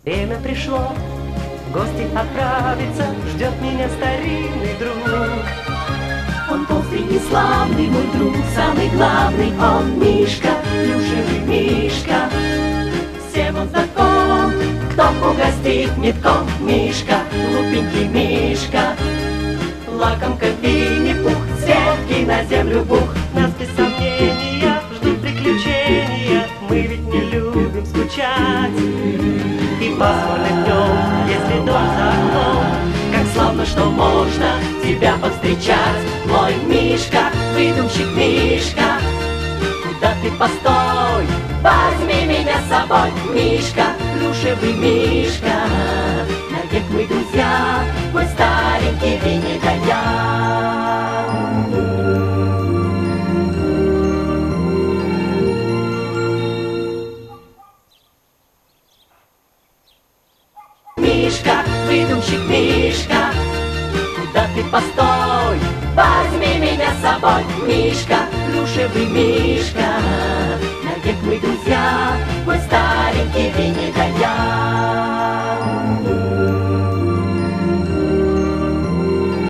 Время пришло, в гости отправиться, ждет меня старинный друг. Он толстый и славный, мой друг, самый главный, он Мишка, плюшевый Мишка. Всем он знаком, кто угостит метком. Мишка, глупенький Мишка, лакомка Винни-Пух, светки на землю бух. Нас без сомнения ждут приключения, мы ведь не любим скучать. И пасмурным днем, если дом за окном, Как славно, что можно тебя повстречать. Мой Мишка, выдумщик Мишка, куда ты постой, возьми меня с собой. Мишка, плюшевый Мишка, навек мы друзья, мой старенький Винни да я. Мишка, выдумщик Мишка, куда ты постой, возьми меня с собой. Мишка, плюшевый Мишка, навек мы друзья, мой старенький Винни.